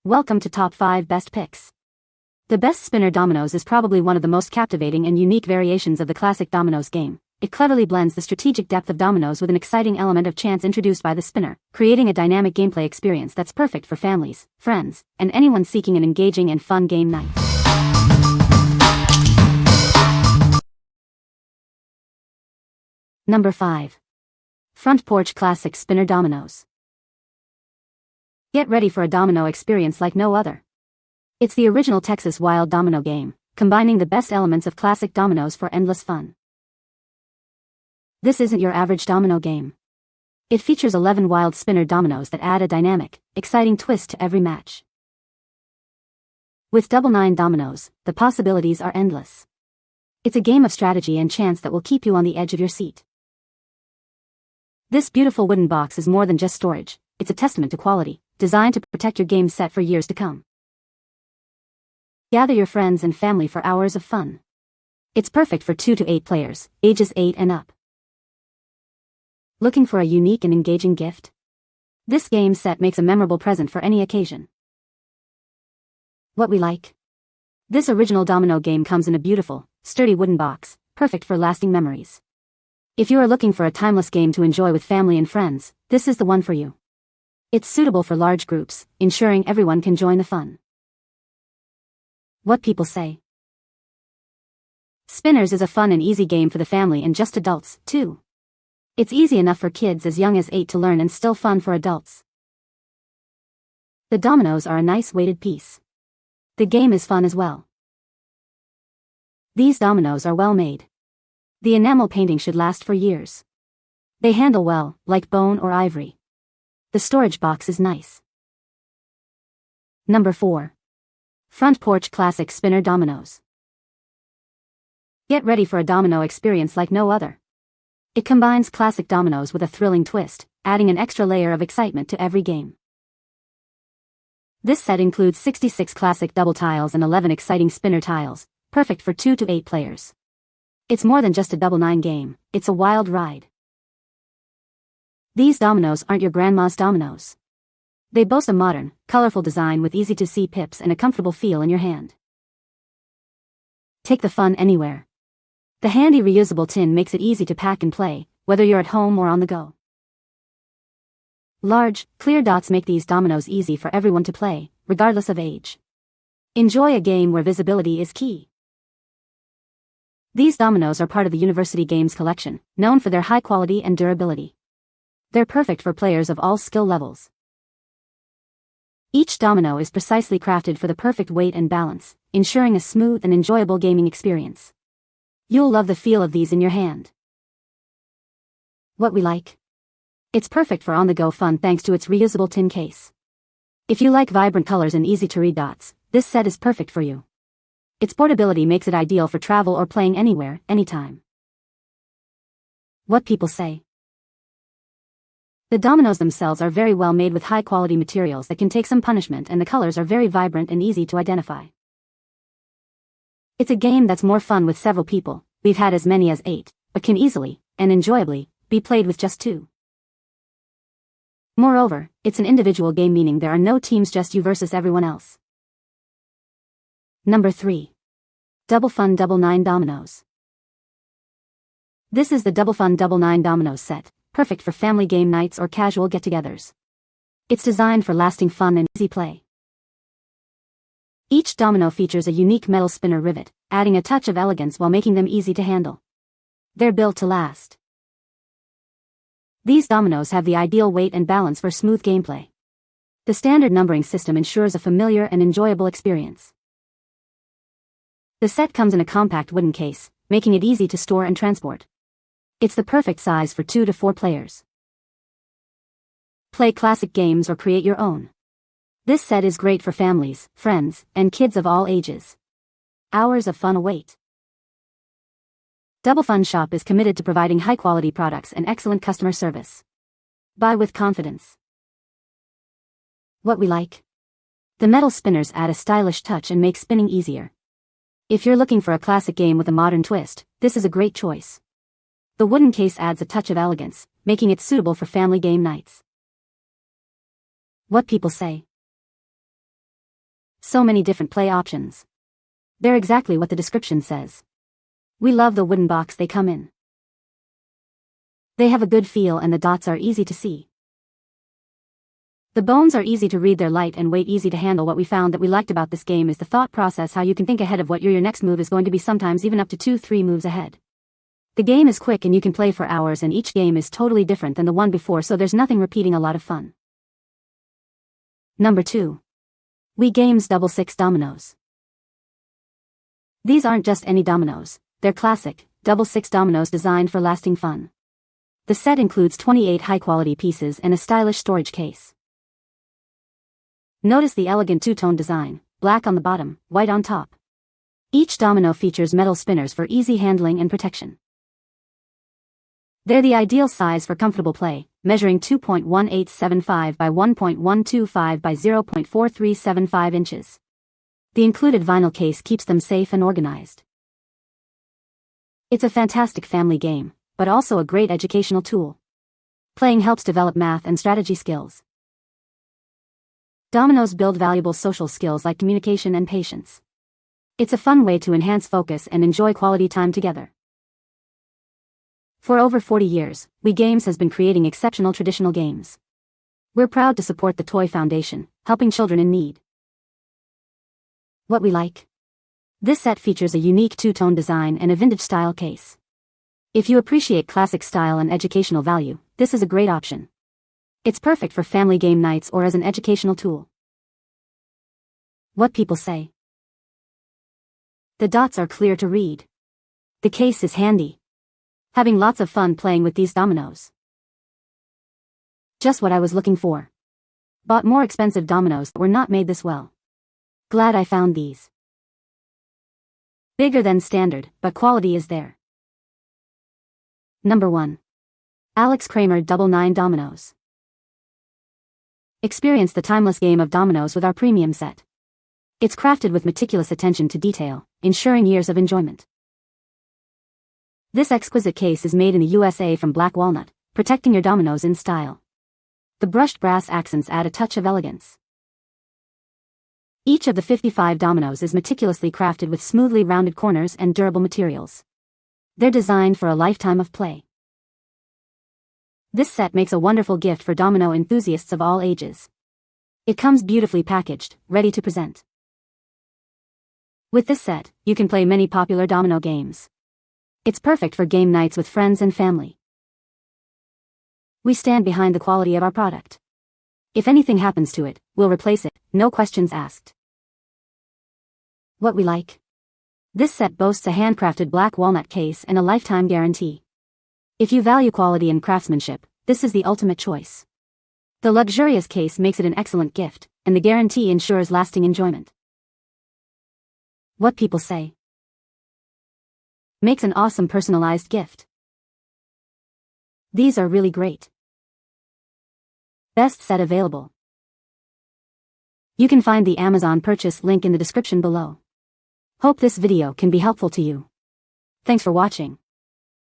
Welcome to Top 5 Best Picks. The best Spinner Dominoes is probably one of the most captivating and unique variations of the classic dominoes game. It cleverly blends the strategic depth of dominoes with an exciting element of chance introduced by the spinner, creating a dynamic gameplay experience that's perfect for families, friends, and anyone seeking an engaging and fun game night. Number 5. Front Porch Classic Spinner Dominoes. Get ready for a domino experience like no other. It's the original Texas Wild domino game, combining the best elements of classic dominoes for endless fun. This isn't your average domino game. It features 11 wild spinner dominoes that add a dynamic, exciting twist to every match. With double 9 dominoes, the possibilities are endless. It's a game of strategy and chance that will keep you on the edge of your seat. This beautiful wooden box is more than just storage, it's a testament to quality, designed to protect your game set for years to come. Gather your friends and family for hours of fun. It's perfect for 2 to 8 players, ages 8 and up. Looking for a unique and engaging gift? This game set makes a memorable present for any occasion. What we like? This original domino game comes in a beautiful, sturdy wooden box, perfect for lasting memories. If you are looking for a timeless game to enjoy with family and friends, this is the one for you. It's suitable for large groups, ensuring everyone can join the fun. What people say. Spinners is a fun and easy game for the family and just adults, too. It's easy enough for kids as young as 8 to learn and still fun for adults. The dominoes are a nice weighted piece. The game is fun as well. These dominoes are well made. The enamel painting should last for years. They handle well, like bone or ivory. The storage box is nice. Number 4. Front Porch Classic Spinner Dominoes. Get ready for a domino experience like no other. It combines classic dominoes with a thrilling twist, adding an extra layer of excitement to every game. This set includes 66 classic double tiles and 11 exciting spinner tiles, perfect for 2 to 8 players. It's more than just a double 9 game, it's a wild ride. These dominoes aren't your grandma's dominoes. They boast a modern, colorful design with easy-to-see pips and a comfortable feel in your hand. Take the fun anywhere. The handy reusable tin makes it easy to pack and play, whether you're at home or on the go. Large, clear dots make these dominoes easy for everyone to play, regardless of age. Enjoy a game where visibility is key. These dominoes are part of the University Games collection, known for their high quality and durability. They're perfect for players of all skill levels. Each domino is precisely crafted for the perfect weight and balance, ensuring a smooth and enjoyable gaming experience. You'll love the feel of these in your hand. What we like? It's perfect for on-the-go fun thanks to its reusable tin case. If you like vibrant colors and easy-to-read dots, this set is perfect for you. Its portability makes it ideal for travel or playing anywhere, anytime. What people say. The dominoes themselves are very well made with high-quality materials that can take some punishment, and the colors are very vibrant and easy to identify. It's a game that's more fun with several people. We've had as many as 8, but can easily, and enjoyably, be played with just 2. Moreover, it's an individual game, meaning there are no teams, just you versus everyone else. Number 3. DOUBLEFUN Double 9 Dominoes. This is the DOUBLEFUN Double 9 Dominoes set, perfect for family game nights or casual get-togethers. It's designed for lasting fun and easy play. Each domino features a unique metal spinner rivet, adding a touch of elegance while making them easy to handle. They're built to last. These dominoes have the ideal weight and balance for smooth gameplay. The standard numbering system ensures a familiar and enjoyable experience. The set comes in a compact wooden case, making it easy to store and transport. It's the perfect size for 2 to 4 players. Play classic games or create your own. This set is great for families, friends, and kids of all ages. Hours of fun await. DOUBLEFUN Shop is committed to providing high-quality products and excellent customer service. Buy with confidence. What we like? The metal spinners add a stylish touch and make spinning easier. If you're looking for a classic game with a modern twist, this is a great choice. The wooden case adds a touch of elegance, making it suitable for family game nights. What people say. So many different play options. They're exactly what the description says. We love the wooden box they come in. They have a good feel and the dots are easy to see. The bones are easy to read, their light and weight easy to handle. What we found that we liked about this game is the thought process, how you can think ahead of what your next move is going to be, sometimes even up to 2-3 moves ahead. The game is quick and you can play for hours, and each game is totally different than the one before, so there's nothing repeating, a lot of fun. Number 2. We Games Double 6 Dominoes. These aren't just any dominoes, they're classic, double 6 dominoes designed for lasting fun. The set includes 28 high-quality pieces and a stylish storage case. Notice the elegant two-tone design, black on the bottom, white on top. Each domino features metal spinners for easy handling and protection. They're the ideal size for comfortable play, measuring 2.1875 by 1.125 by 0.4375 inches. The included vinyl case keeps them safe and organized. It's a fantastic family game, but also a great educational tool. Playing helps develop math and strategy skills. Dominoes build valuable social skills like communication and patience. It's a fun way to enhance focus and enjoy quality time together. For over 40 years, We Games has been creating exceptional traditional games. We're proud to support the Toy Foundation, helping children in need. What we like? This set features a unique two-tone design and a vintage-style case. If you appreciate classic style and educational value, this is a great option. It's perfect for family game nights or as an educational tool. What people say? The dots are clear to read. The case is handy. Having lots of fun playing with these dominoes. Just what I was looking for. Bought more expensive dominoes that were not made this well. Glad I found these. Bigger than standard, but quality is there. Number 1. Cramer Double 9 Dominoes. Experience the timeless game of dominoes with our premium set. It's crafted with meticulous attention to detail, ensuring years of enjoyment. This exquisite case is made in the USA from black walnut, protecting your dominoes in style. The brushed brass accents add a touch of elegance. Each of the 55 dominoes is meticulously crafted with smoothly rounded corners and durable materials. They're designed for a lifetime of play. This set makes a wonderful gift for domino enthusiasts of all ages. It comes beautifully packaged, ready to present. With this set, you can play many popular domino games. It's perfect for game nights with friends and family. We stand behind the quality of our product. If anything happens to it, we'll replace it, no questions asked. What we like? This set boasts a handcrafted black walnut case and a lifetime guarantee. If you value quality and craftsmanship, this is the ultimate choice. The luxurious case makes it an excellent gift, and the guarantee ensures lasting enjoyment. What people say? Makes an awesome personalized gift. These are really great. Best set available. You can find the Amazon purchase link in the description below. Hope this video can be helpful to you. Thanks for watching.